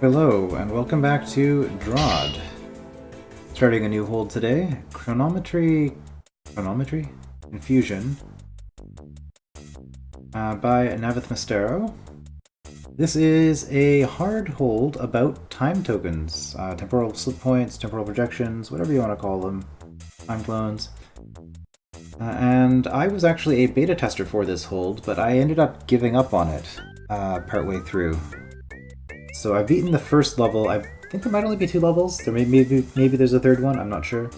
Hello, and welcome back to DROD. Starting a new hold today, Chronometry Confusion by navithmastero. This is a hard hold about time tokens, temporal slip points, temporal projections, whatever you want to call them, time clones. And I was actually a beta tester for this hold, but I ended up giving up on it partway through. So I've beaten the first level. I think there might only be 2 levels. Maybe there's a third one. I'm not sure.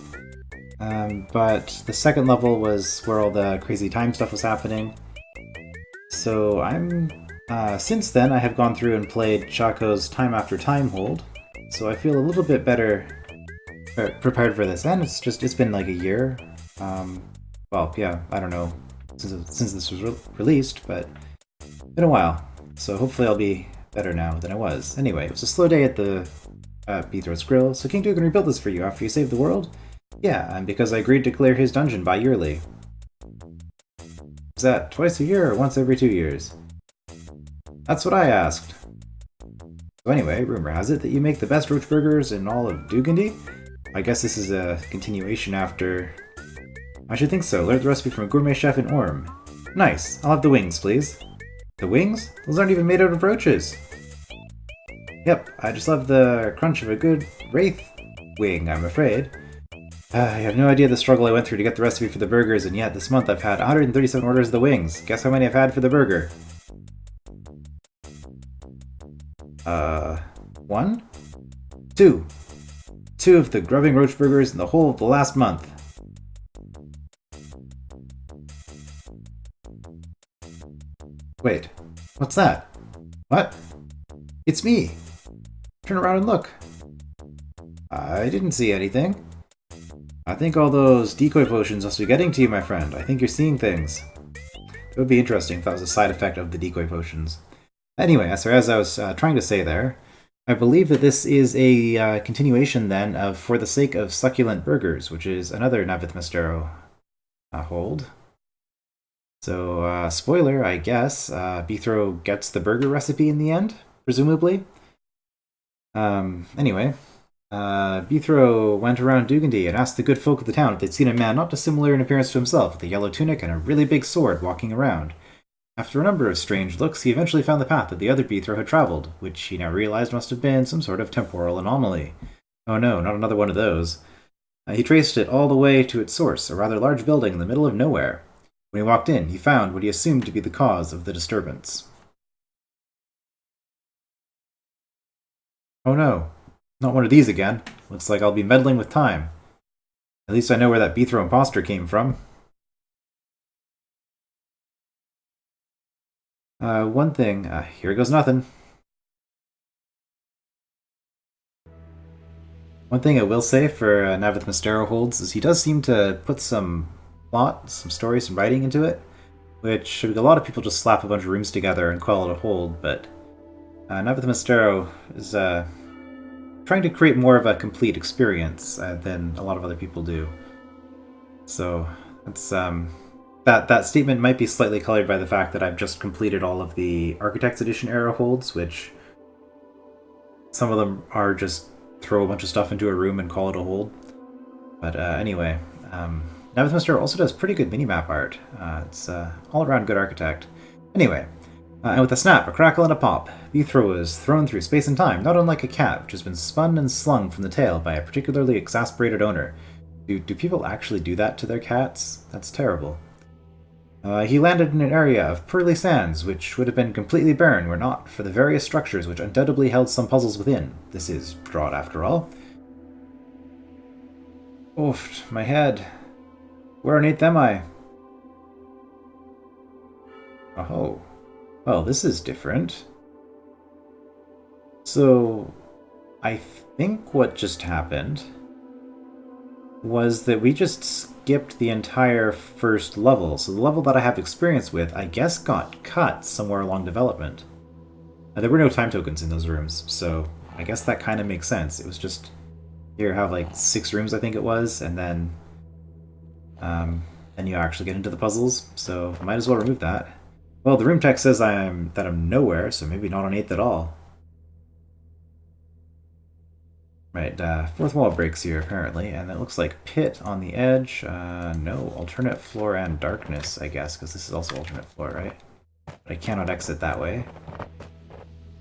But the second level was where all the crazy time stuff was happening. So since then I have gone through and played Chaco's Time After Time hold. So I feel a little bit better prepared for this, and it's been like a year. Well, yeah, I don't know since this was released, but it's been a while. So hopefully I'll be better now than I was. Anyway, it was a slow day at the Beethro's Grill, so King Dugan rebuilt this for you after you saved the world? Yeah, and because I agreed to clear his dungeon bi-yearly. Is that twice a year or once every 2 years? That's what I asked. So anyway, rumor has it that you make the best roach burgers in all of Dugandy? I guess this is a continuation after... I should think so. Learned the recipe from a gourmet chef in Orm. Nice. I'll have the wings, please. The wings? Those aren't even made out of roaches. Yep, I just love the crunch of a good wraith wing, I'm afraid. I have no idea the struggle I went through to get the recipe for the burgers, and yet this month I've had 137 orders of the wings. Guess how many I've had for the burger? 1? 2. 2 of the grubbing roach burgers in the whole of the last month. Wait, what's that? What? It's me! Turn around and look. I didn't see anything. I think all those decoy potions must be getting to you, my friend. I think you're seeing things. It would be interesting if that was a side effect of the decoy potions. Anyway, as I was trying to say there, I believe that this is a continuation then of For the Sake of Succulent Burgers, which is another navithmastero hold. So, spoiler, I guess, Beethro gets the burger recipe in the end, presumably. Anyway, Beethro went around Dugandy and asked the good folk of the town if they'd seen a man not dissimilar in appearance to himself, with a yellow tunic and a really big sword walking around. After a number of strange looks, he eventually found the path that the other Beethro had traveled, which he now realized must have been some sort of temporal anomaly. Oh no, not another one of those. He traced it all the way to its source, a rather large building in the middle of nowhere. When he walked in, he found what he assumed to be the cause of the disturbance. Oh no, not one of these again. Looks like I'll be meddling with time. At least I know where that Beethro imposter came from. One thing, here goes nothing. One thing I will say for navithmastero holds is he does seem to put some plot, some story, some writing into it, which a lot of people just slap a bunch of rooms together and call it a hold, but navithmastero is trying to create more of a complete experience than a lot of other people do. So that's that statement might be slightly colored by the fact that I've just completed all of the Architects Edition era holds, which some of them are just throw a bunch of stuff into a room and call it a hold. But anyway, navithmastero also does pretty good minimap art. It's all-around good architect. Anyway, and with a snap, a crackle, and a pop, Beethro is thrown through space and time, not unlike a cat which has been spun and slung from the tail by a particularly exasperated owner. Do people actually do that to their cats? That's terrible. He landed in an area of pearly sands, which would have been completely barren were not for the various structures which undoubtedly held some puzzles within. This is DROD, after all. Oof, my head. Where on earth am I? Oh. Well, this is different. So, I think what just happened was that we just skipped the entire first level. So the level that I have experience with, I guess, got cut somewhere along development. There were no time tokens in those rooms, so I guess that kind of makes sense. It was just, here, have like 6 rooms, I think it was, and then you actually get into the puzzles, so might as well remove that. Well, the room text says that I'm nowhere, so maybe not on 8th at all. Right, fourth wall breaks here apparently, and it looks like pit on the edge. No, alternate floor and darkness, I guess, because this is also alternate floor, right? But I cannot exit that way.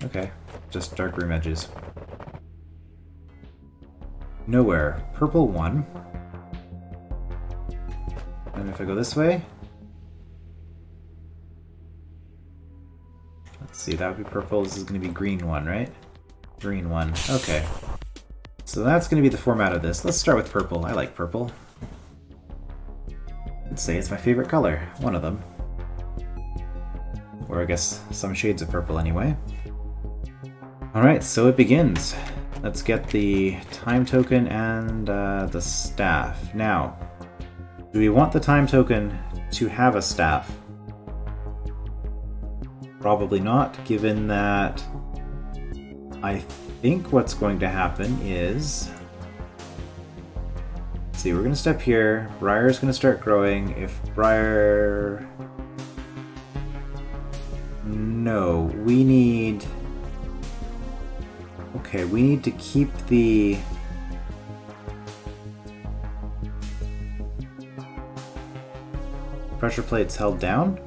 Okay, just dark room edges. Nowhere. Purple 1. And if I go this way... Let's see, that would be purple. This is going to be green 1, right? Green 1. Okay. So that's going to be the format of this. Let's start with purple. I like purple. I'd say it's my favorite color. One of them. Or I guess some shades of purple anyway. Alright, so it begins. Let's get the time token and the staff. Now, do we want the time token to have a staff? Probably not, given that I think what's going to happen is... Let's see, we're going to step here. Briar's going to start growing. If Briar... No, we need... Okay, we need to keep the... pressure plates held down.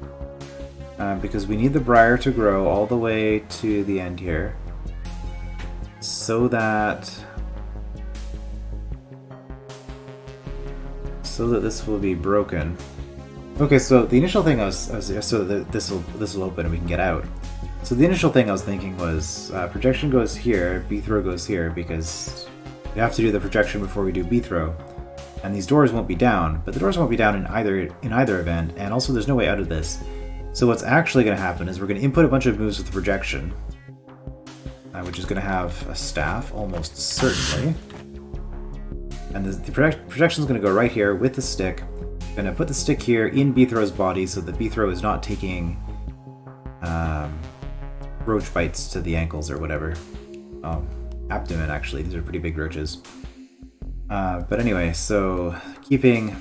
Because we need the Briar to grow all the way to the end here. So that this will be broken. Okay, so the initial thing I was so that this will open and we can get out. So the initial thing I was thinking was projection goes here, Beethro goes here, because we have to do the projection before we do Beethro, and these doors won't be down. But the doors won't be down in either event, and also there's no way out of this. So what's actually going to happen is we're going to input a bunch of moves with the projection, which is going to have a staff, almost certainly. And the projection is going to go right here with the stick. I'm going to put the stick here in Beethro's body so that Beethro is not taking roach bites to the ankles or whatever. Abdomen, actually. These are pretty big roaches. But anyway, so keeping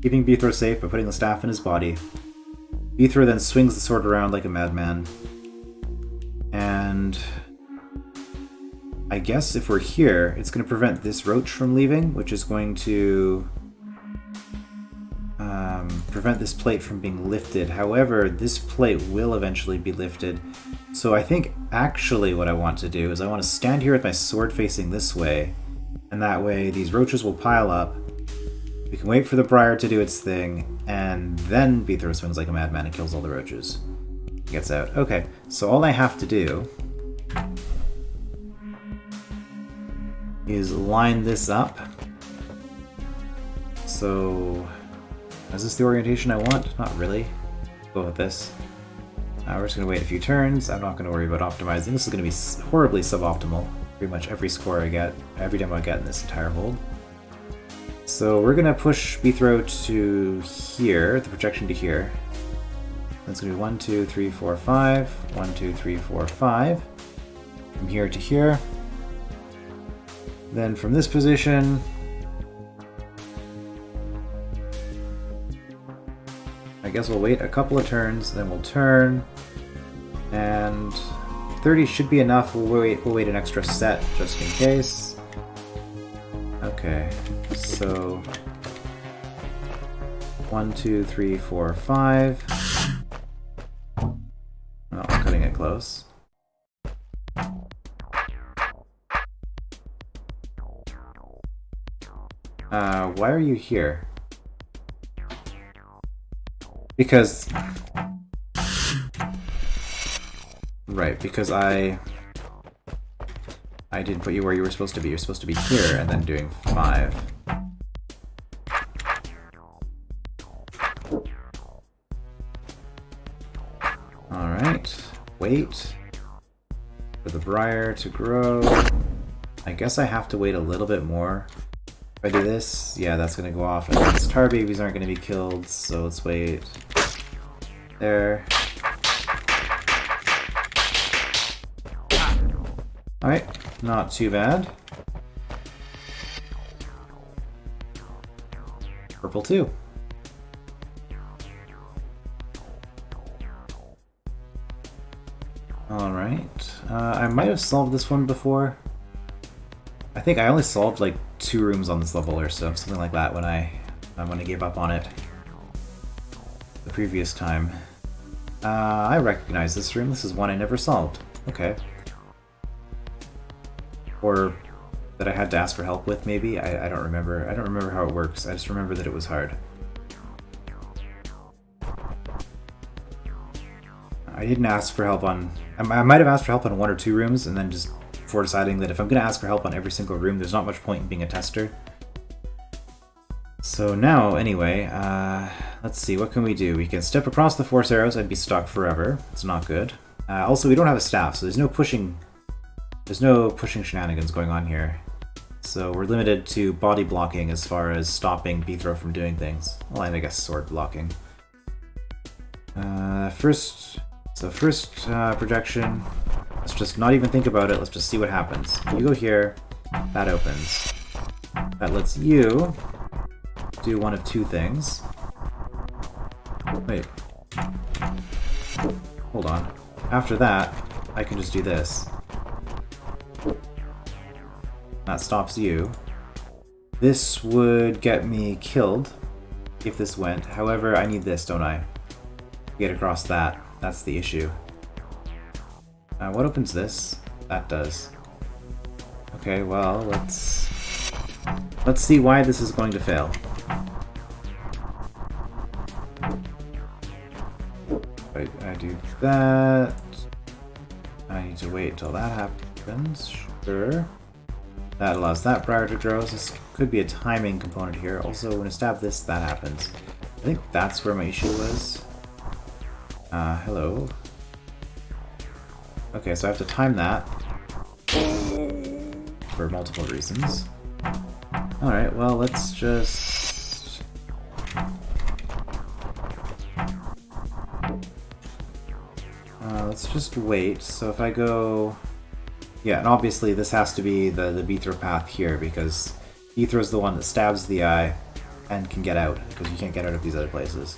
Beethro safe by putting the staff in his body. Beethro then swings the sword around like a madman. And I guess if we're here, it's going to prevent this roach from leaving, which is going to prevent this plate from being lifted. However, this plate will eventually be lifted. So I think actually what I want to do is I want to stand here with my sword facing this way, and that way these roaches will pile up. We can wait for the Briar to do its thing, and then Beethro swings like a madman and kills all the roaches. Gets out. Okay, so all I have to do is line this up. So, is this the orientation I want? Not really. Go with this. We're just going to wait a few turns. I'm not going to worry about optimizing. This is going to be horribly suboptimal. Pretty much every score I get, every demo I get in this entire hold. So we're going to push Beethro to here, the projection to here. That's going to be 1, 2, 3, 4, 5. 1, 2, 3, 4, 5. From here to here. Then from this position, I guess we'll wait a couple of turns, then we'll turn, and 30 should be enough. We'll wait an extra set just in case. Okay, so 1, 2, 3, 4, 5. Oh, I'm cutting it close. Why are you here? Because... Right, because I didn't put you where you were supposed to be. You're supposed to be here and then doing 5. Alright, wait for the Briar to grow. I guess I have to wait a little bit more. If I do this, yeah, that's going to go off, and these tar babies aren't going to be killed, so let's wait. There. Alright, not too bad. Purple 2. Alright, I might have solved this one before. I think I only solved like 2 rooms on this level or so, something like that when I gave up on it the previous time. I recognize this room. This is one I never solved. Okay. Or that I had to ask for help with, maybe? I don't remember. I don't remember how it works. I just remember that it was hard. I didn't ask for help on... I might have asked for help on 1 or 2 rooms, and then just before deciding that if I'm going to ask for help on every single room, there's not much point in being a tester. So now, anyway, let's see, what can we do? We can step across the force arrows and be stuck forever. It's not good. Also, we don't have a staff, so there's no pushing shenanigans going on here. So we're limited to body blocking as far as stopping Beethro from doing things. Well, and I guess sword blocking. First projection. Let's just not even think about it. Let's just see what happens. You go here. That opens. That lets you do one of 2 things. Wait. Hold on. After that, I can just do this. That stops you. This would get me killed if this went. However, I need this, don't I? To get across that. That's the issue. What opens this? That does. Okay, well, let's see why this is going to fail. Wait, I do that. I need to wait until that happens. Sure. That allows that briar to grow. So this could be a timing component here. Also, when I stab this, that happens. I think that's where my issue was. Hello. Okay, so I have to time that for multiple reasons. Alright, well, let's just... let's just wait. So if I go... Yeah, and obviously this has to be the Beethro path here, because Beethro is the one that stabs the eye and can get out, because you can't get out of these other places.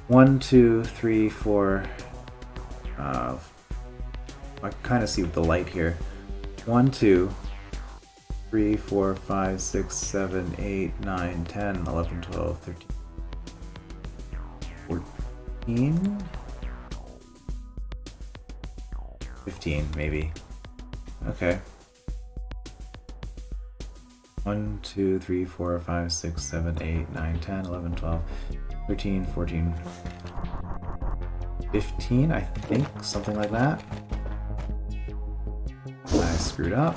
1, 2, 3, 4... I can kind of see with the light here. 1, 2, 3, 4, 5, 6, 7, 8, 9, 10, 11, 12, 13, 14, 15, maybe. Okay. 1, 2, 3, 4, 5, 6, 7, 8, 9, 10, 11, 12, 13, 14, 15, I think, something like that. I screwed up.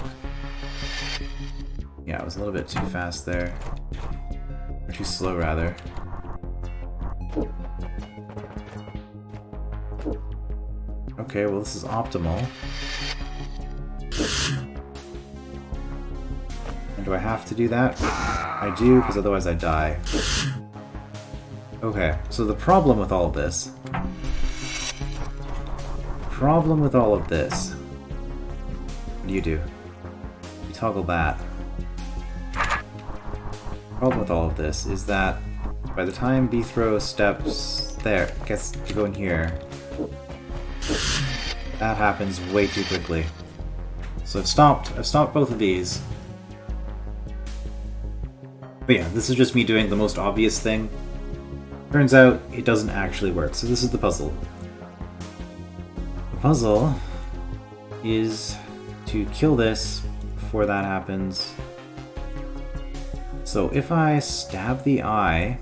Yeah, it was a little bit too fast there. Or too slow, rather. Okay, well, this is optimal. And do I have to do that? I do, because otherwise I die. Okay, so the problem with all of this... What do you do? You toggle that. The problem with all of this is that by the time Beethro steps there, gets to go in here, that happens way too quickly. So I've stopped both of these. But yeah, this is just me doing the most obvious thing. Turns out it doesn't actually work. So this is the puzzle. The puzzle is to kill this before that happens. So if I stab the eye...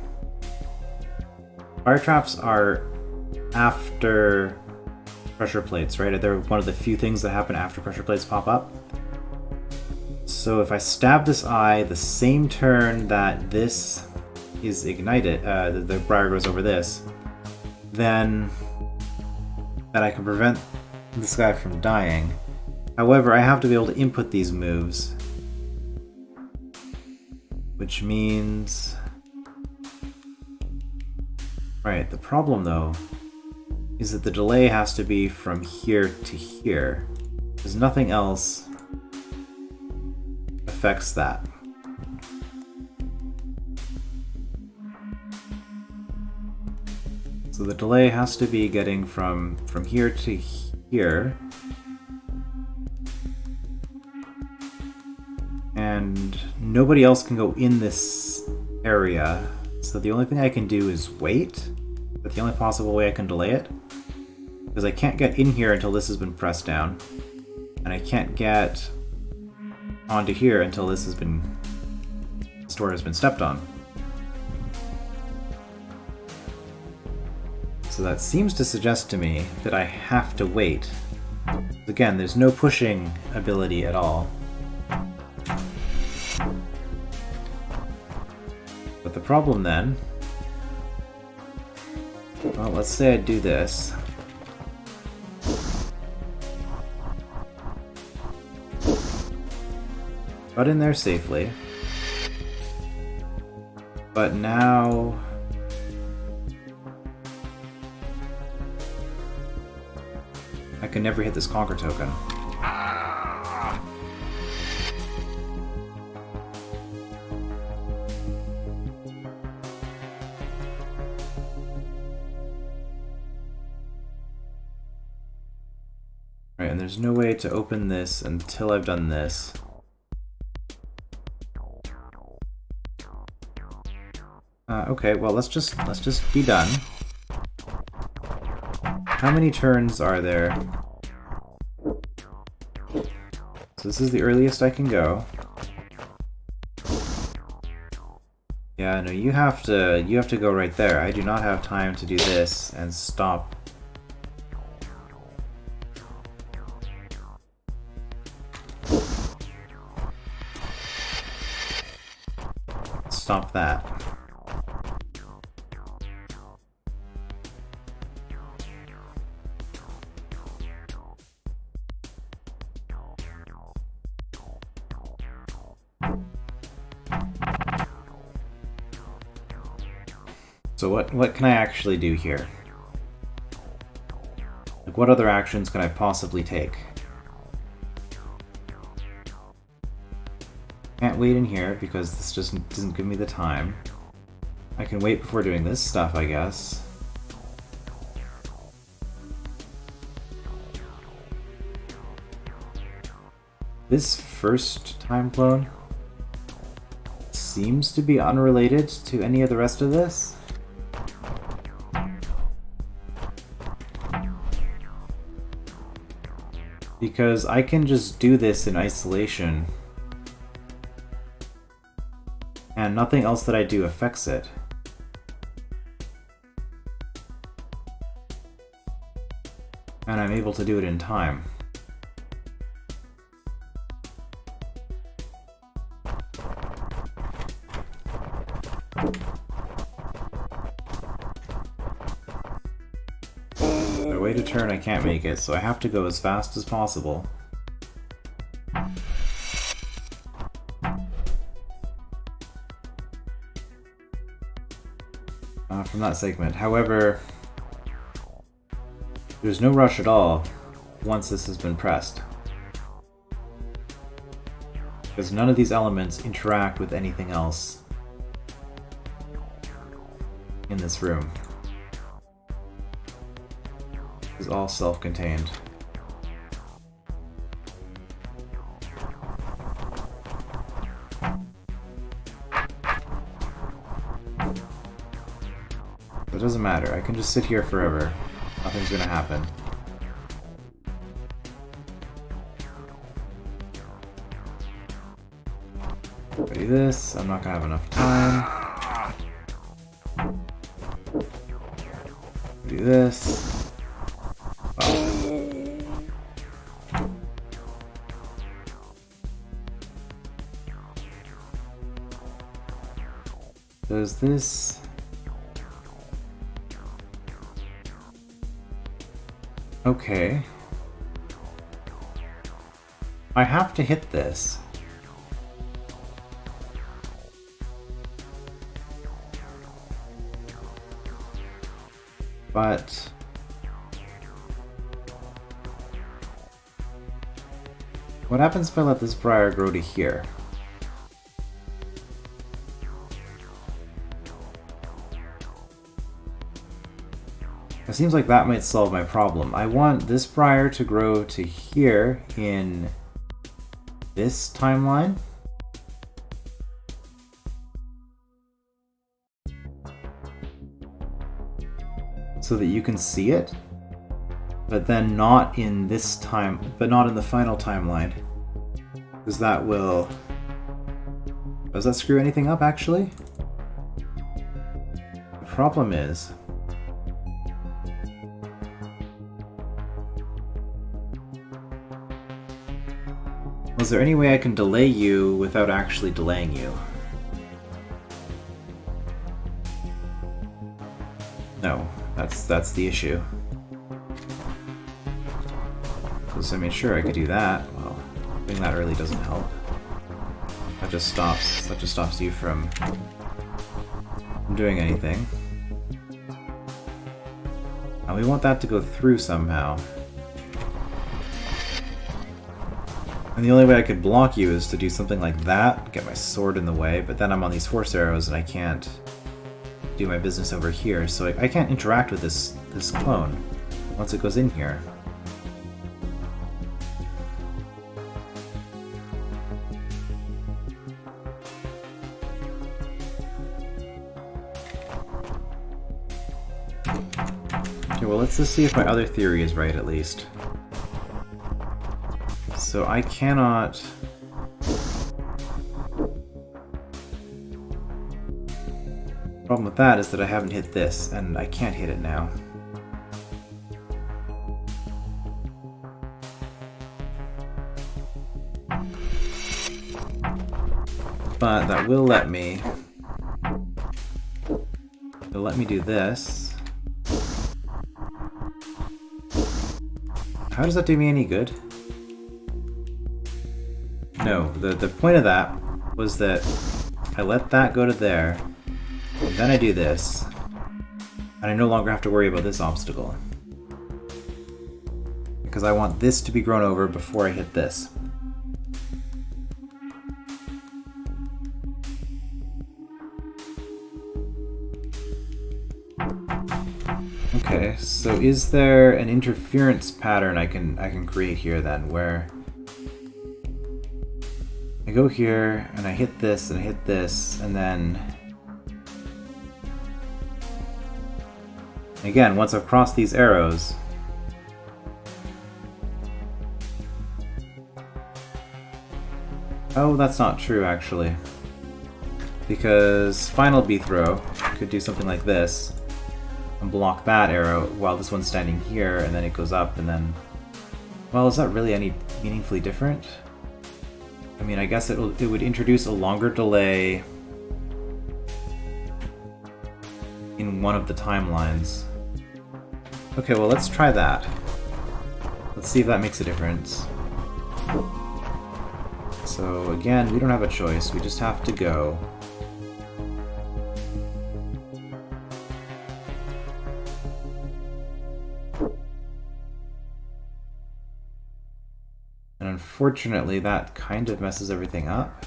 Fire traps are after pressure plates, right? They're one of the few things that happen after pressure plates pop up. So if I stab this eye the same turn that this is ignited, the briar goes over this, then I can prevent this guy from dying. However, I have to be able to input these moves. Which means... Right, the problem though is that the delay has to be from here to here. Because nothing else affects that. So the delay has to be getting from here to here. And nobody else can go in this area, so the only thing I can do is wait. But the only possible way I can delay it, because I can't get in here until this has been pressed down, and I can't get onto here until this has been, this door has been stepped on. So that seems to suggest to me that I have to wait. Again, there's no pushing ability at all. But the problem then, well, let's say I do this. Got in there safely. But now I can never hit this conquer token. Right, and there's no way to open this until I've done this. Okay, well let's just be done. How many turns are there? So this is the earliest I can go. Yeah, no, you have to go right there. I do not have time to do this and stop. Stop that. So what can I actually do here? Like, what other actions can I possibly take? Can't wait in here because this just doesn't give me the time. I can wait before doing this stuff, I guess. This first time clone seems to be unrelated to any of the rest of this. Because I can just do this in isolation, and nothing else that I do affects it. And I'm able to do it in time. If I wait a turn, I can't make it, so I have to go as fast as possible. From that segment. However, there's no rush at all once this has been pressed, because none of these elements interact with anything else in this room. It's all self-contained. It doesn't matter, I can just sit here forever. Nothing's gonna happen. Do this, I'm not gonna have enough time. Do this. Oh. Does this... Okay. I have to hit this. But... what happens if I let this briar grow to here? It seems like that might solve my problem. I want this briar to grow to here in this timeline. so that you can see it, but then not in this time, but not in the final timeline. Because that will... Does that screw anything up, actually? The problem is... Was there any way I can delay you without actually delaying you? No, that's the issue. Because, I mean, sure, I could do that. Well, doing that really doesn't help. That just stops you from doing anything. And we want that to go through somehow. And the only way I could block you is to do something like that, get my sword in the way, but then I'm on these force arrows and I can't do my business over here, so I can't interact with this clone once it goes in here. Okay, well, let's just see if my other theory is right, at least. So I cannot... The problem with that is that I haven't hit this, and I can't hit it now. But that will let me... It'll let me do this. How does that do me any good? No, the point of that was that I let that go to there, and then I do this, and I no longer have to worry about this obstacle. Because I want this to be grown over before I hit this. Okay, so is there an interference pattern I can create here then, where I go here, and I hit this, and I hit this, and then... Again, once I've crossed these arrows... Oh, that's not true, actually. Because final Beethro could do something like this, and block that arrow while this one's standing here, and then it goes up, and then... Well, is that really any meaningfully different? I mean, I guess it would introduce a longer delay in one of the timelines. Okay, well, let's try that. Let's see if that makes a difference. So, again, we don't have a choice. We just have to go. And unfortunately, that kind of messes everything up.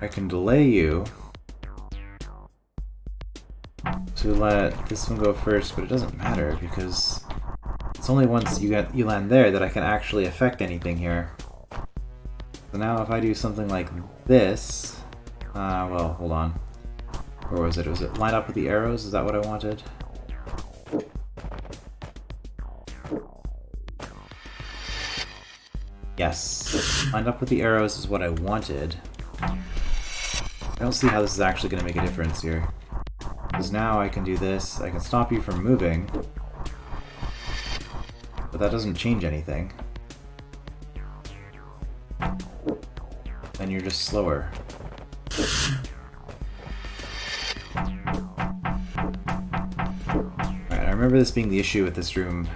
I can delay you to let this one go first, but it doesn't matter because it's only once you land there that I can actually affect anything here. So now if I do something like this, well, hold on. Where was it? Was it line up with the arrows? Is that what I wanted? Yes. Lined up with the arrows is what I wanted. I don't see how this is actually going to make a difference here. Because now I can do this, I can stop you from moving, but that doesn't change anything. Then you're just slower. Alright, I remember this being the issue with this room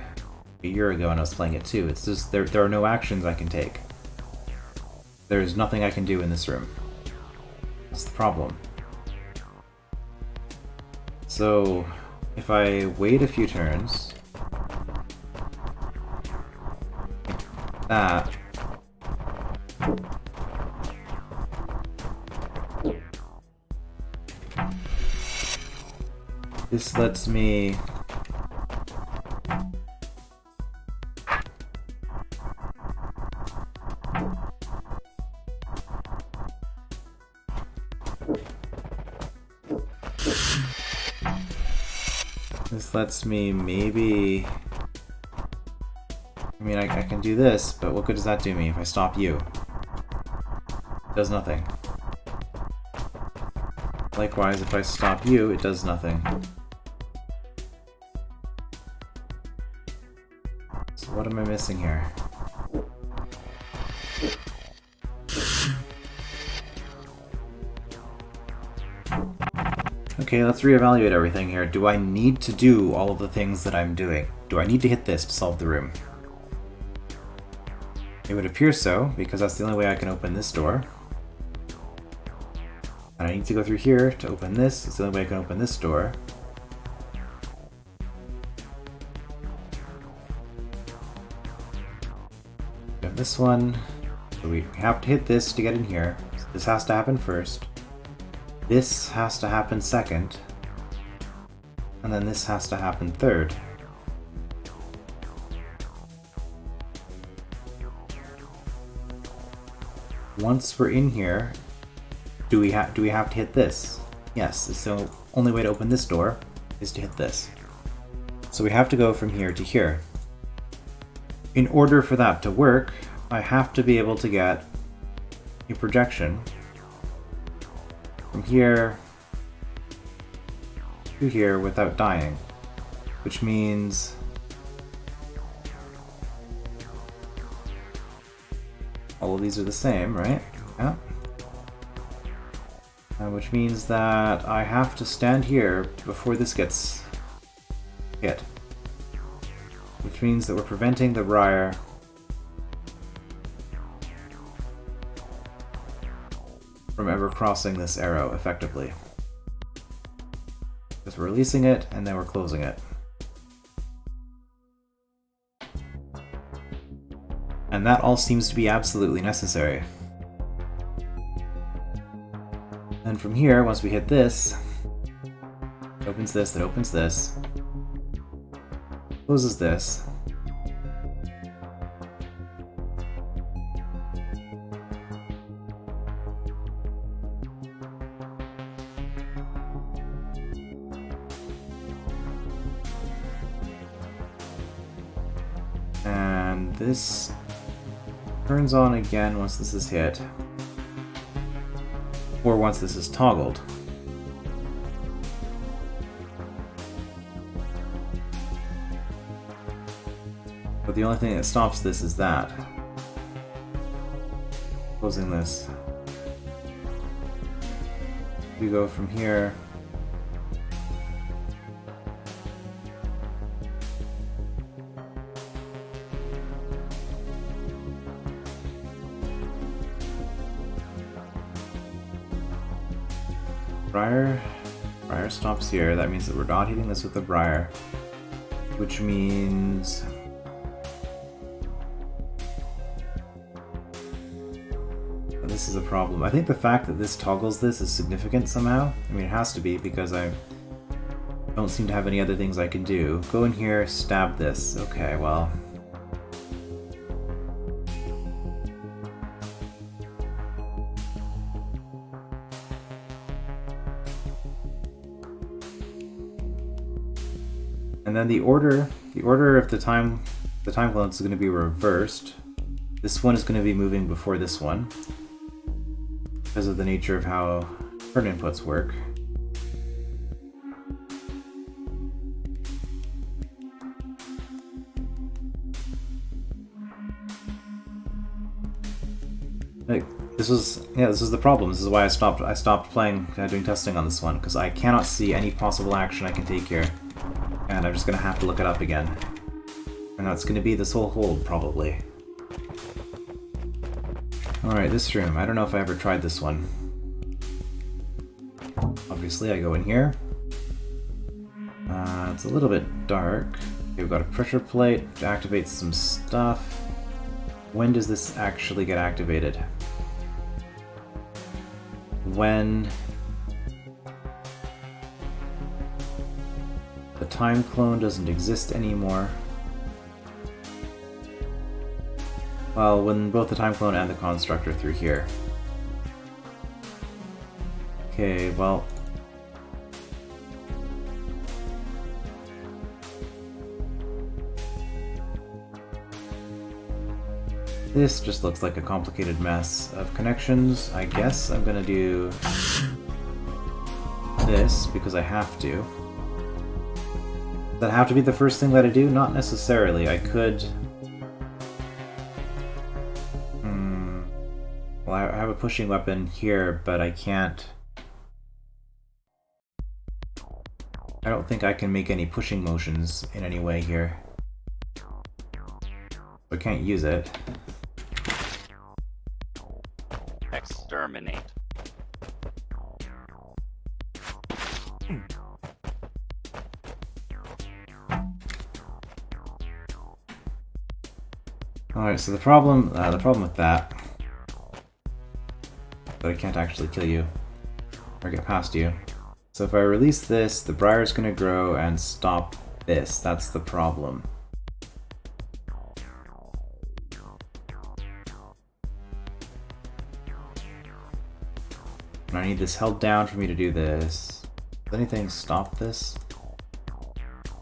a year ago when I was playing it too. It's just, there are no actions I can take. There's nothing I can do in this room. That's the problem. So, if I wait a few turns, like that, this lets me This lets me maybe... I mean, I can do this, but what good does that do me if I stop you? It does nothing. Likewise, if I stop you, it does nothing. So what am I missing here? Okay, let's reevaluate everything here. Do I need to do all of the things that I'm doing? Do I need to hit this to solve the room? It would appear so, because that's the only way I can open this door. And I need to go through here to open this. It's the only way I can open this door. We have this one. So we have to hit this to get in here. So this has to happen first. This has to happen second. And then this has to happen third. Once we're in here, do we have to hit this? Yes, so only way to open this door is to hit this. So we have to go from here to here. In order for that to work, I have to be able to get a projection from here to here without dying, which means all of these are the same, right? Yeah. Which means that I have to stand here before this gets hit. Which means that we're preventing the briar from ever crossing this arrow effectively. Because we're releasing it and then we're closing it. And that all seems to be absolutely necessary. And from here, once we hit this, it opens this, it opens this, closes this. And this turns on again once this is hit. Or once this is toggled. But the only thing that stops this is that. Closing this. We go from here. Briar stops here. That means that we're not hitting this with the briar, which means this is a problem. I think the fact that this toggles this is significant somehow. I mean, it has to be because I don't seem to have any other things I can do. Go in here, stab this. Okay, well. And then the order of the time clones is going to be reversed. This one is going to be moving before this one because of the nature of how turn inputs work. Like, this was the problem. This is why I stopped playing, doing testing on this one, because I cannot see any possible action I can take here. And I'm just gonna have to look it up again. And that's gonna be this whole hold, probably. Alright, this room. I don't know if I ever tried this one. Obviously, I go in here. It's a little bit dark. Okay, we've got a pressure plate to activate some stuff. When does this actually get activated? When the time clone doesn't exist anymore. Well, when both the time clone and the construct are through here. Okay, well. This just looks like a complicated mess of connections. I guess I'm gonna do this because I have to. Does that have to be the first thing that I do? Not necessarily. I could... Well, I have a pushing weapon here, but I can't... I don't think I can make any pushing motions in any way here. I can't use it. Exterminate. Alright, so the problem with that, but I can't actually kill you or get past you. So if I release this, the briar's gonna grow and stop this. That's the problem. And I need this held down for me to do this. Does anything stop this?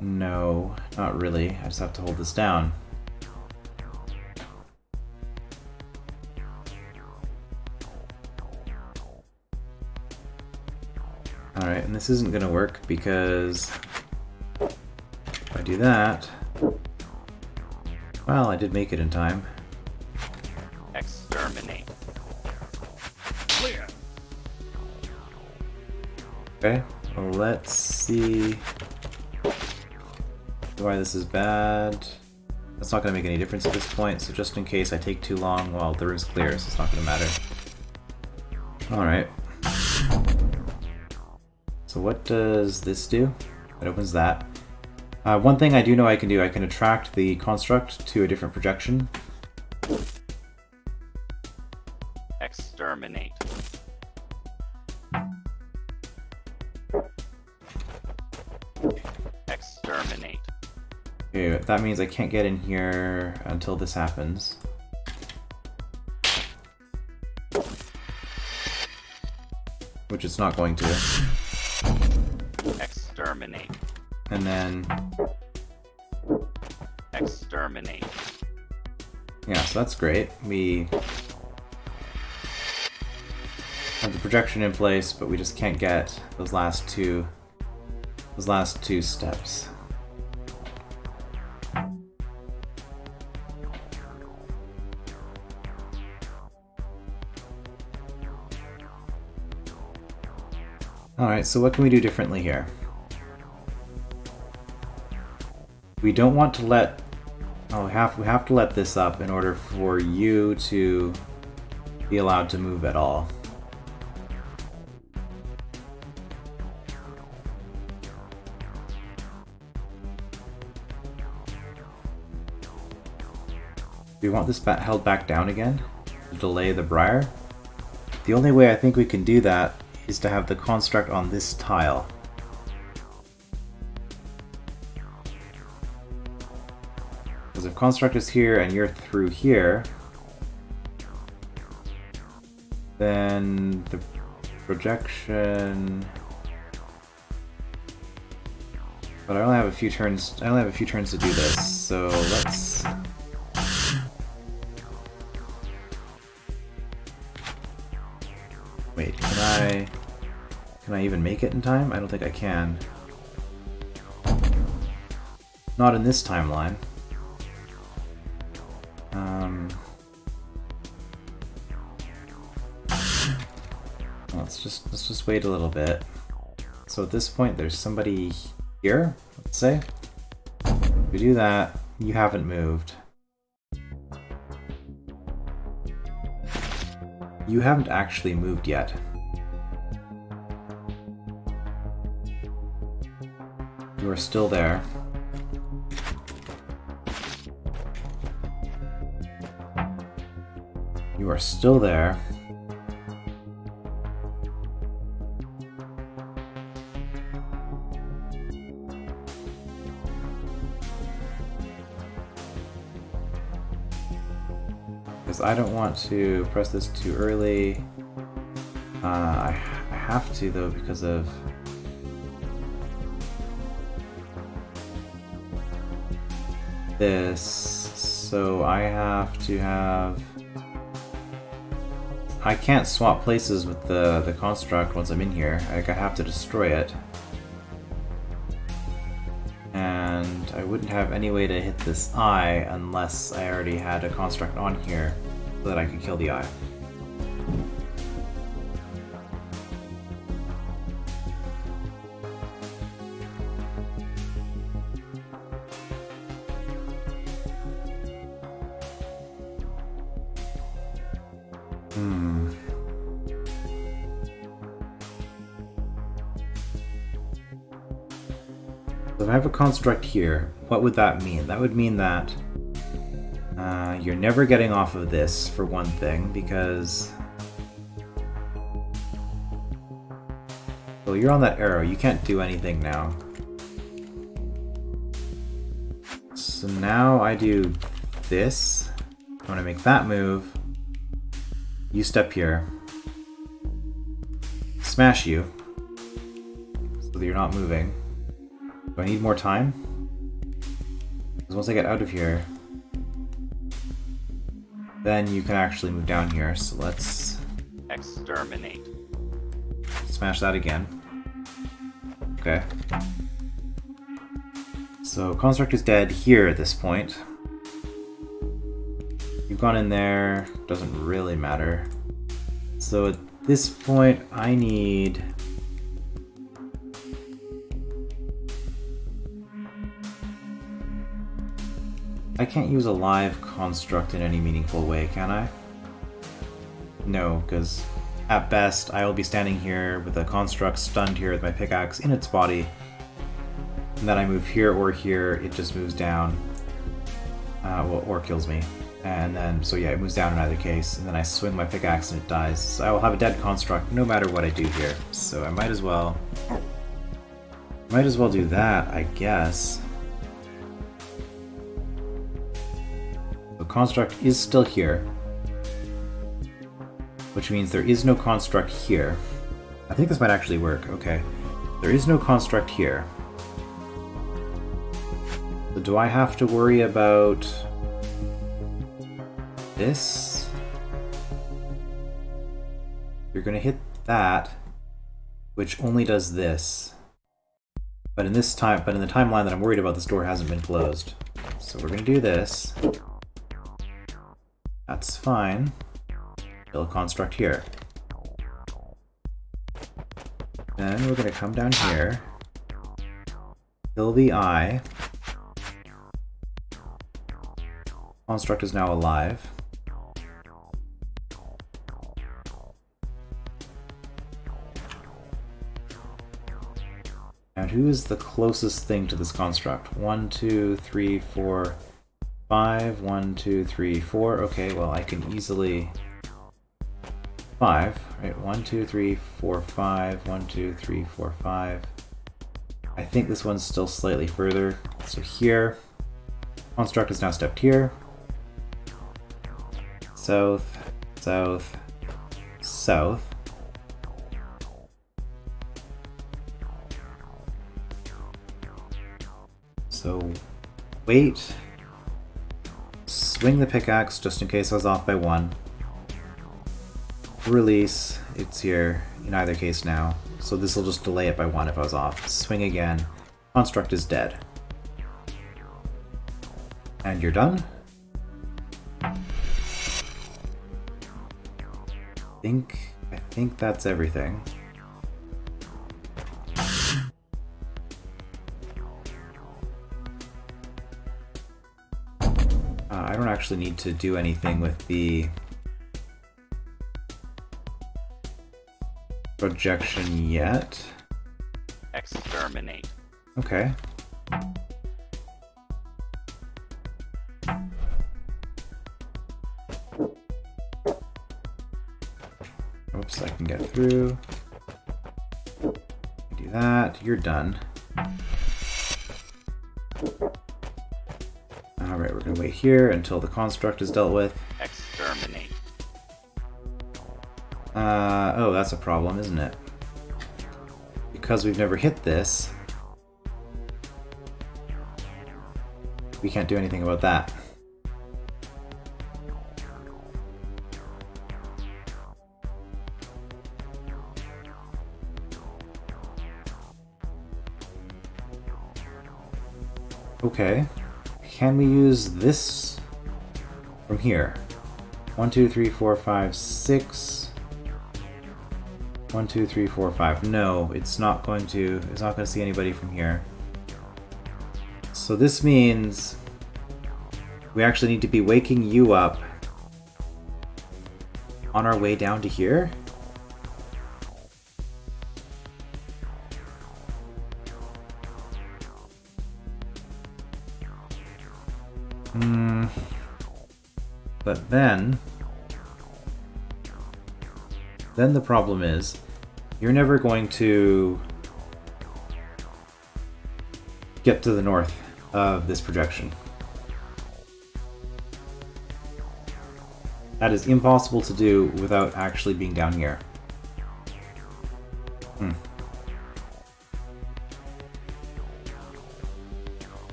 No, not really. I just have to hold this down. Alright, and this isn't gonna work because if I do that, well, I did make it in time. Exterminate. Clear. Okay, well, let's see why this is bad. That's not gonna make any difference at this point, so just in case I take too long, well, the room's clear, so it's not gonna matter. Alright. So what does this do? It opens that. One thing I do know I can do, I can attract the construct to a different projection. Exterminate. Exterminate. Okay, that means I can't get in here until this happens. Which it's not going to. Exterminate. And then... Exterminate. Yeah, so that's great. We have the projection in place, but we just can't get those last two steps. Alright, so what can we do differently here? We don't want to let... Oh, we have to let this up in order for you to be allowed to move at all. Do we want this held back down again to delay the briar? The only way I think we can do that is to have the construct on this tile. Because if construct is here and you're through here, then the projection... But I only have a few turns. I only have a few turns to do this, so let's... Wait, can I even make it in time? I don't think I can. Not in this timeline. Let's just wait a little bit. So at this point, there's somebody here. Let's say. If we do that, you haven't moved. You haven't actually moved yet. You are still there. You are still there. Because I don't want to press this too early. I have to though because of this. So I have to have... I can't swap places with the construct once I'm in here. I have to destroy it. And I wouldn't have any way to hit this eye unless I already had a construct on here so that I could kill the eye. So if I have a construct here, what would that mean? That would mean that you're never getting off of this, for one thing, because... Well, you're on that arrow. You can't do anything now. So now I do this. I'm going to make that move. You step here. Smash you. So that you're not moving. Do I need more time? Because once I get out of here, then you can actually move down here. So let's... Exterminate. Smash that again. Okay. So construct is dead here at this point. You've gone in there, doesn't really matter. So at this point I need... I can't use a live construct in any meaningful way, can I? No, because at best I will be standing here with a construct stunned here with my pickaxe in its body. And then I move here or here, it just moves down. Well, or kills me. And then, so yeah, it moves down in either case. And then I swing my pickaxe and it dies. So I will have a dead construct no matter what I do here. So I might as well do that, I guess. The construct is still here, which means there is no construct here. I think this might actually work. Okay. There is no construct here. So do I have to worry about this? You're going to hit that, which only does this. But in the timeline that I'm worried about, this door hasn't been closed. So we're going to do this. That's fine. Kill a construct here. Then we're going to come down here. Kill the eye. Construct is now alive. And who is the closest thing to this construct? 1, 2, 3, 4, 5. 1, 2, 3, 4. Okay, well I can easily... 5. Right, 1, 2, 3, 4, 5. 1, 2, 3, 4, 5. I think this one's still slightly further. So here, construct is now stepped here. South, south, south. So wait. Swing the pickaxe just in case I was off by 1. Release. It's here in either case now. So this will just delay it by 1 if I was off. Swing again. Construct is dead. And you're done? I think that's everything. I don't actually need to do anything with the projection yet. Exterminate. Okay. Oops, I can get through. Do that. You're done. Alright, we're going to wait here until the construct is dealt with. Exterminate. Oh, that's a problem, isn't it? Because we've never hit this, we can't do anything about that. Okay. Can we use this from here? 1, 2, 3, 4, 5, 6. 1, 2, 3, 4, 5. No, it's not going to see anybody from here. So this means we actually need to be waking you up on our way down to here. But then the problem is you're never going to get to the north of this projection. That is impossible to do without actually being down here.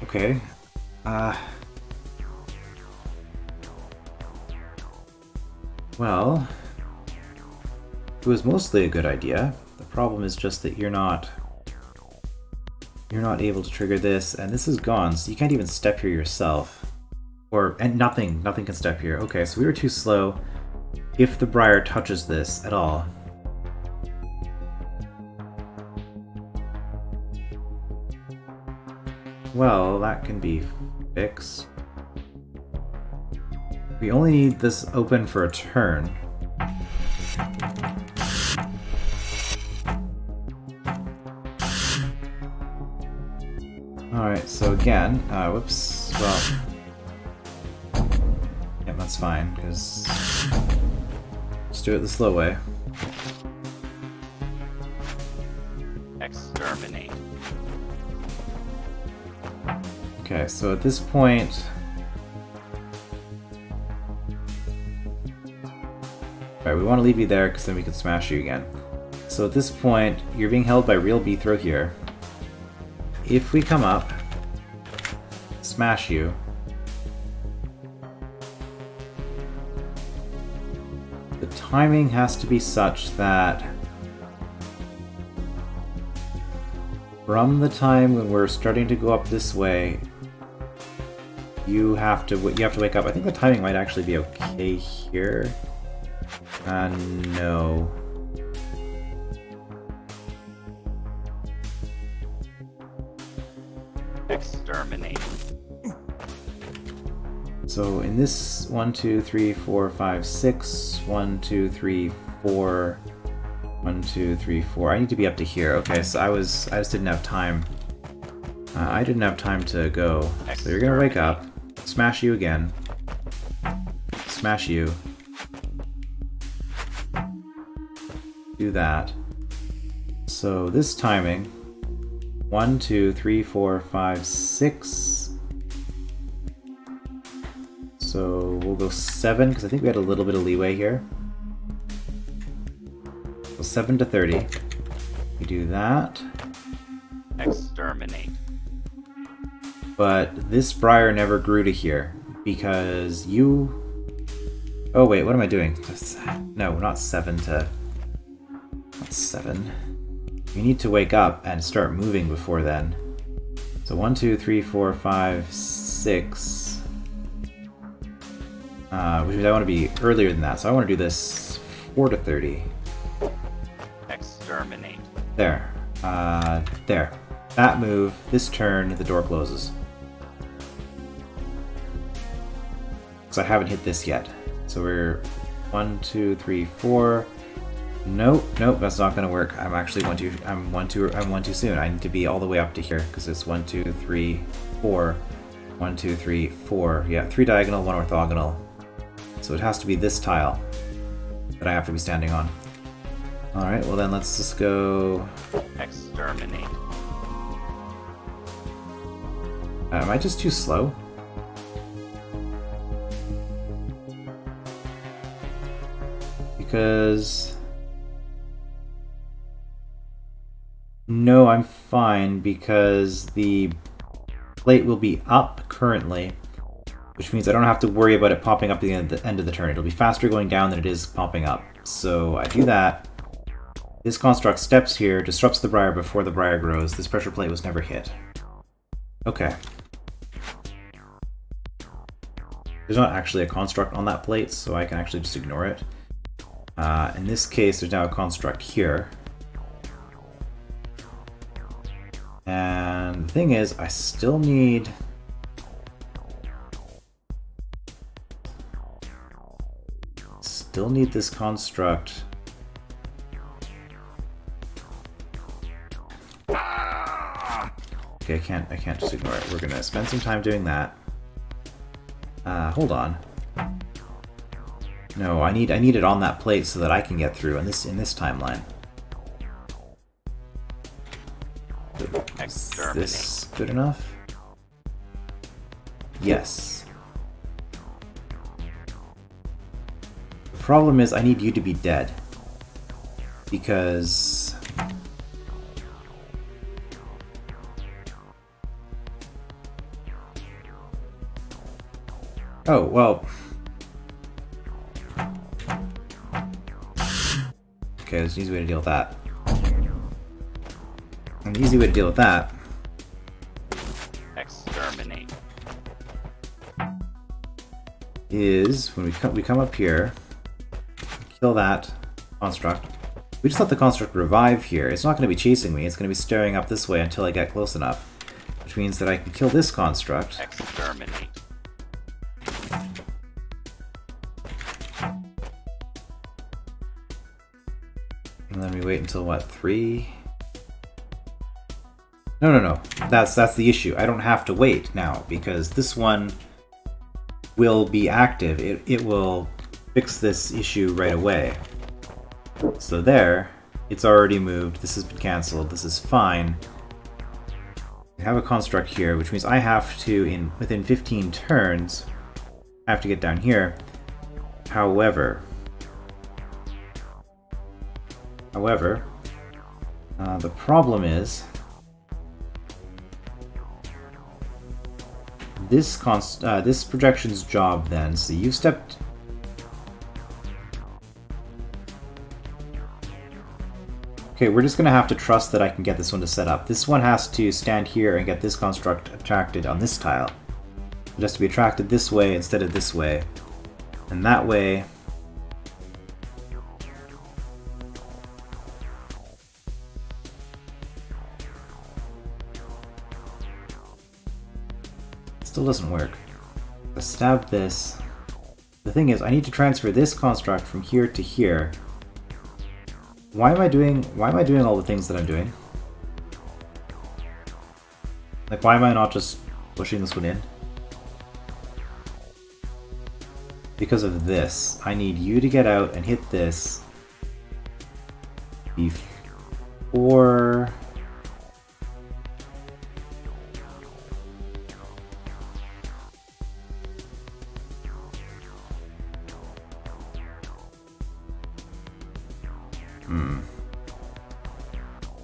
Okay. Well, it was mostly a good idea. The problem is just that you're not able to trigger this, and this is gone, so you can't even step here yourself. And nothing can step here. Okay, so we were too slow. If the briar touches this at all. Well, that can be fixed. We only need this open for a turn. Alright, so again, whoops, well... yeah, that's fine, because... just do it the slow way. Exterminate. Okay, so at this point... Alright, we want to leave you there, because then we can smash you again. So at this point, you're being held by real Beethro here. If we come up, smash you, the timing has to be such that from the time when we're starting to go up this way, you have to wake up. I think the timing might actually be okay here. No. Exterminate. So in this 1, 2, 3, 4, 5, 6, 1, 2, 3, 4, 1, 2, 3, 4. I need to be up to here. Okay, so I just didn't have time. I didn't have time to go. So you're gonna wake up, smash you again, smash you, do that. So this timing, 1, 2, 3, 4, 5, 6. So we'll go 7, because I think we had a little bit of leeway here. So 7 to 30. We do that. Exterminate. But this briar never grew to here, because you... oh wait, what am I doing? No, not 7 to... not 7. You need to wake up and start moving before then. So 1, 2, 3, 4, 5, 6... which means I want to be earlier than that, so I want to do this 4 to 30. Exterminate. There. There. That move, this turn, the door closes. So I haven't hit this yet. So we're 1, 2, 3, 4. Nope, that's not gonna work. I'm actually I'm one too soon. I need to be all the way up to here because it's 1, 2, 3, 4. 1, 2, 3, 4. Yeah, 3 diagonal, 1 orthogonal. So it has to be this tile that I have to be standing on. Alright, well then let's just go... Exterminate. Am I just too slow? Because... no, I'm fine because the plate will be up currently, which means I don't have to worry about it popping up at the end of the turn. It'll be faster going down than it is popping up. So I do that. This construct steps here, disrupts the briar before the briar grows. This pressure plate was never hit. Okay. There's not actually a construct on that plate, so I can actually just ignore it. In this case, there's now a construct here. And the thing is, I still need... this construct. Okay, I can't just ignore it. We're gonna spend some time doing that. Hold on. No, I need it on that plate so that I can get through in this timeline. Is this good enough? Yes. The problem is I need you to be dead. Because... oh, well... okay, there's an easy way to deal with that. And the easy way to deal with that... exterminate. is when we come up here, kill that construct. We just let the construct revive here. It's not going to be chasing me, it's going to be staring up this way until I get close enough. Which means that I can kill this construct. Exterminate. And then we wait until, what, 3? No. That's the issue. I don't have to wait now, because this one will be active. It will fix this issue right away. So there, it's already moved. This has been cancelled. This is fine. I have a construct here, which means I have to, within 15 turns, I have to get down here. However, the problem is this projection's job then. So you've stepped. Okay, we're just gonna have to trust that I can get this one to set up. This one has to stand here and get this construct attracted on this tile. It has to be attracted this way instead of this way, and that way. Still doesn't work. I stab this. The thing is, I need to transfer this construct from here to here. Why am I doing all the things that I'm doing? Like, why am I not just pushing this one in? Because of this. I need you to get out and hit this before...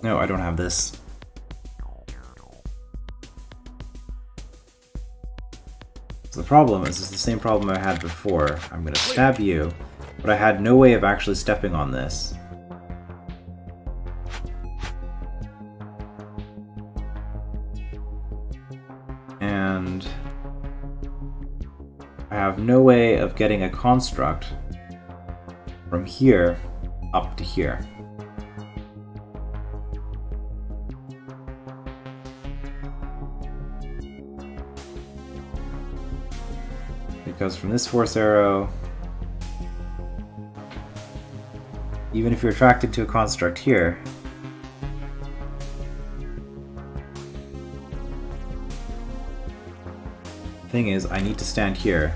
No, I don't have this. So the problem is, it's the same problem I had before. I'm gonna stab you, but I had no way of actually stepping on this. And I have no way of getting a construct from here up to here. Because from this force arrow, even if you're attracted to a construct here, the thing is, I need to stand here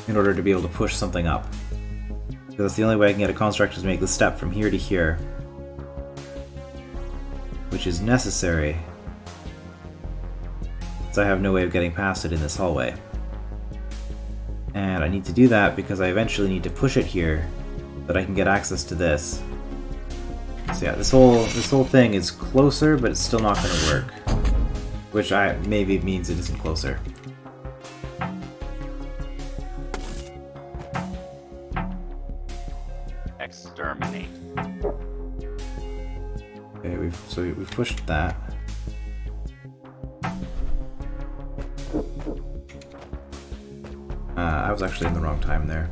in order to be able to push something up. Because that's the only way I can get a construct is to make the step from here to here, which is necessary, since I have no way of getting past it in this hallway. And I need to do that because I eventually need to push it here so that I can get access to this. So yeah, this whole thing is closer, but it's still not going to work. Which maybe means it isn't closer. Exterminate. Okay, we've pushed that. I was actually in the wrong time there.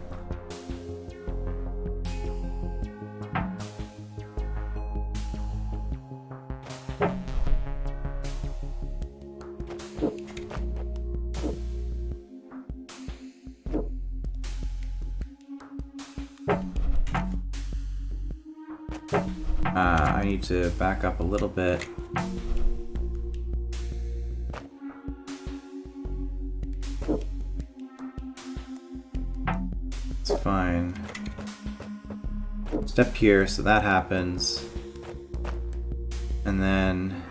I need to back up a little bit. It's fine. Step here, so that happens. And then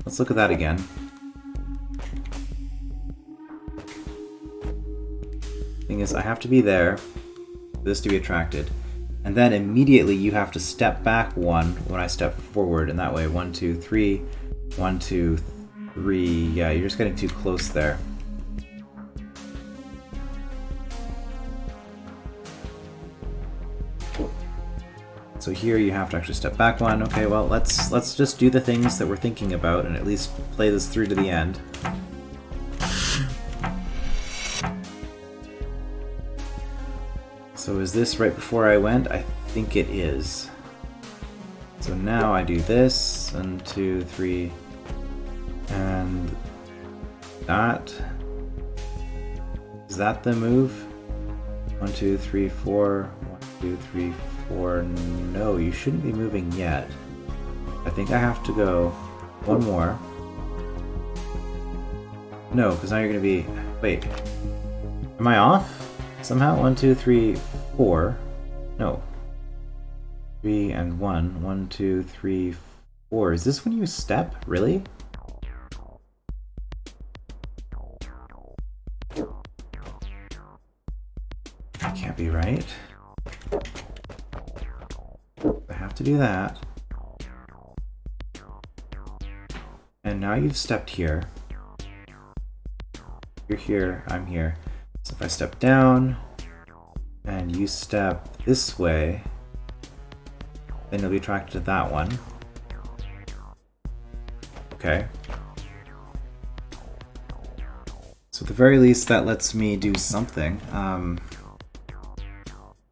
let's look at that again. Thing is, I have to be there for this to be attracted. And then immediately you have to step back one when I step forward, and that way 1, 2, 3, 1, 2, 3. Yeah, you're just getting too close there. So here you have to actually step back one. Okay, well let's just do the things that we're thinking about and at least play this through to the end. So is this right before I went? I think it is. So now I do this, 1, 2, 3, and that. Is that the move? 1, 2, 3, 4, 1, 2, 3, 4. No, you shouldn't be moving yet. I think I have to go one more. No, because now you're gonna be. Wait. Am I off? Somehow? 1, 2, 3, 4. No. 3 and 1. 1, 2, 3, 4. Is this when you step? Really? That can't be right. I have to do that. And now you've stepped here. You're here, I'm here. So if I step down, and you step this way, then you'll be attracted to that one. Okay. So at the very least, that lets me do something.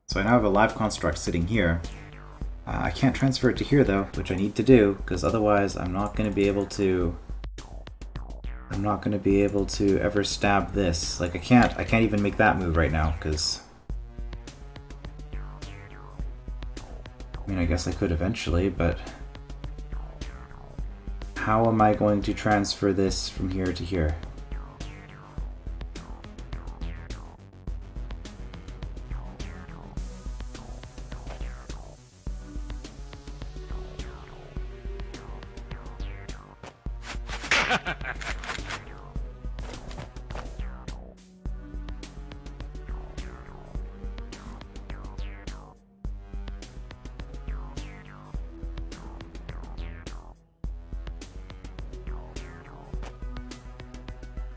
So I now have a live construct sitting here. I can't transfer it to here though, which I need to do, because otherwise I'm not going to be able to ever stab this. Like I can't even make that move right now, because I mean, I guess I could eventually, but how am I going to transfer this from here to here?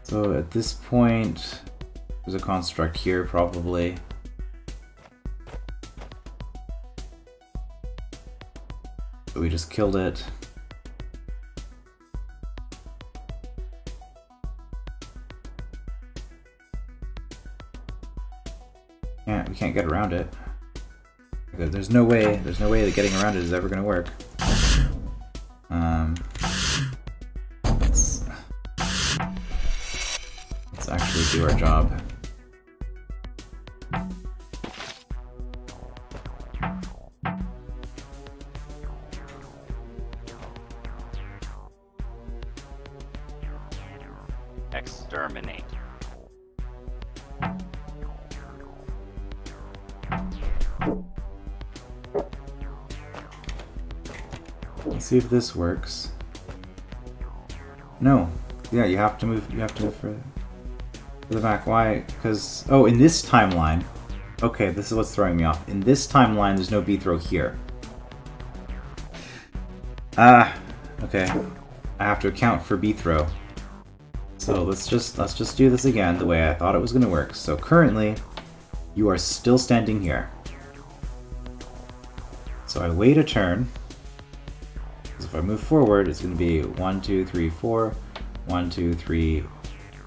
So at this point, there's a construct here probably. So we just killed it. We can't get around it. There's no way that getting around it is ever gonna work. Let's actually do our job. Exterminate. Let's see if this works. No. Yeah, you have to move further back. Why? Because in this timeline. Okay, this is what's throwing me off. In this timeline, there's no Beethro here. Okay. I have to account for Beethro. So let's just do this again the way I thought it was going to work. So currently, you are still standing here. So I wait a turn. Because if I move forward, it's going to be 1, 2, 3, 4. 1, 2, 3,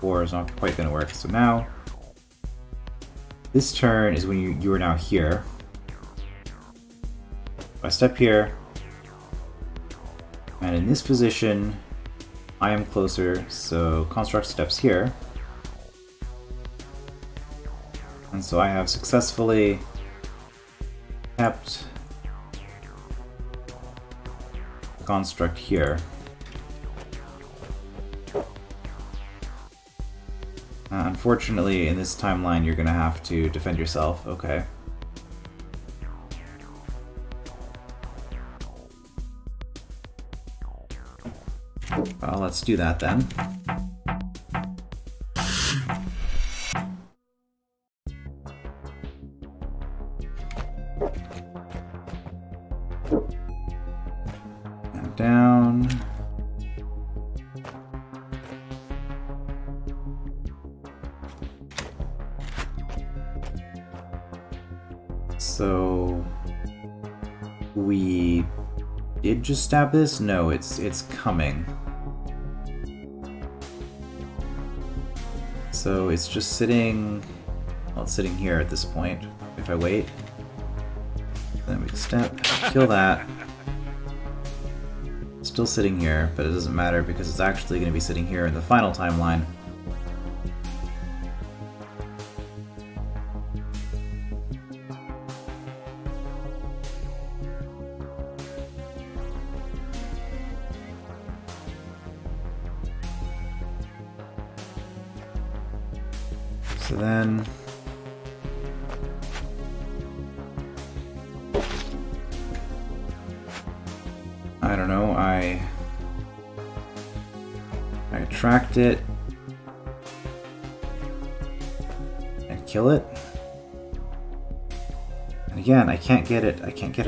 4 is not quite going to work. So now, this turn is when you are now here. I step here, and in this position, I am closer, so construct steps here. And so I have successfully kept the construct here. Unfortunately, in this timeline, you're going to have to defend yourself. Okay. Well, let's do that then. And down. So we did just stab this? No, it's coming. So it's just sitting, well, it's sitting here at this point. If I wait, then we step, kill that. Still sitting here, but it doesn't matter because it's actually going to be sitting here in the final timeline. So then I don't know, I attract it and kill it. And again, I can't get it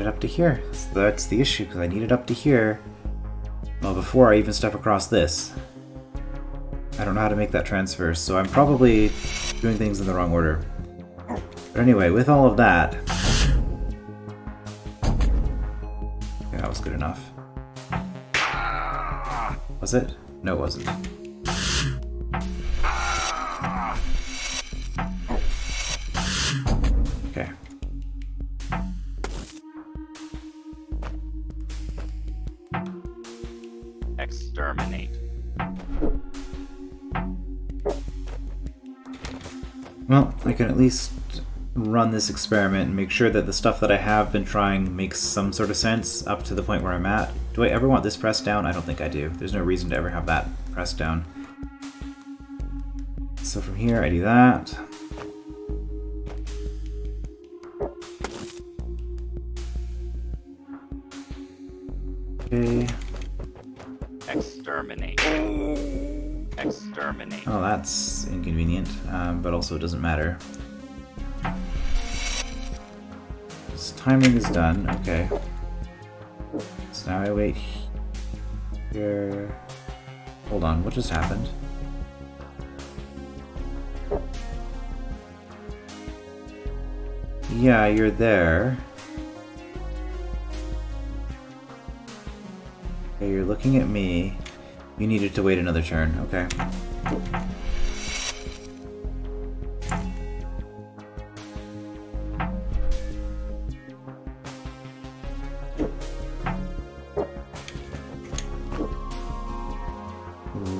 up to here. So that's the issue, because I need it up to here. Well, before I even step across this. I don't know how to make that transfer, so I'm probably doing things in the wrong order. But anyway, with all of that... Okay, that was good enough. Was it? No, it wasn't. Okay. Exterminate. Well, I can at least run this experiment and make sure that the stuff that I have been trying makes some sort of sense up to the point where I'm at. Do I ever want this pressed down? I don't think I do. There's no reason to ever have that pressed down. So from here, I do that. Okay. Exterminate. Exterminate. Oh, that's inconvenient, but also it doesn't matter. This timing is done, okay. So now I wait here. Hold on, what just happened? Yeah, you're there. Okay, you're looking at me. You needed to wait another turn, okay.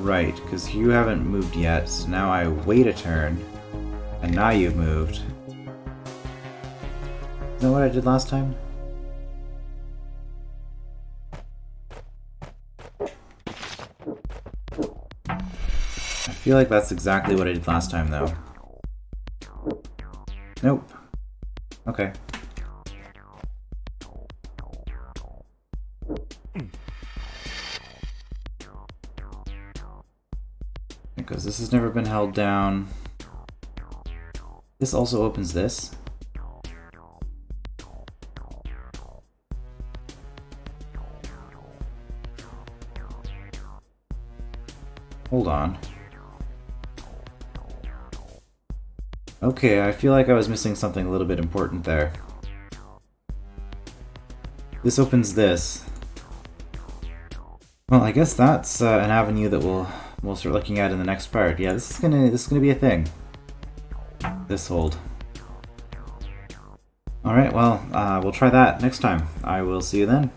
Right, because you haven't moved yet, so now I wait a turn, and now you've moved. Is that what I did last time? I feel like that's exactly what I did last time, though. Nope. Okay. Because this has never been held down. This also opens this. Hold on. Okay, I feel like I was missing something a little bit important there. This opens this. Well, I guess that's an avenue that will we'll start looking at in the next part. Yeah, this is gonna be a thing. This hold. Alright, well, we'll try that next time. I will see you then.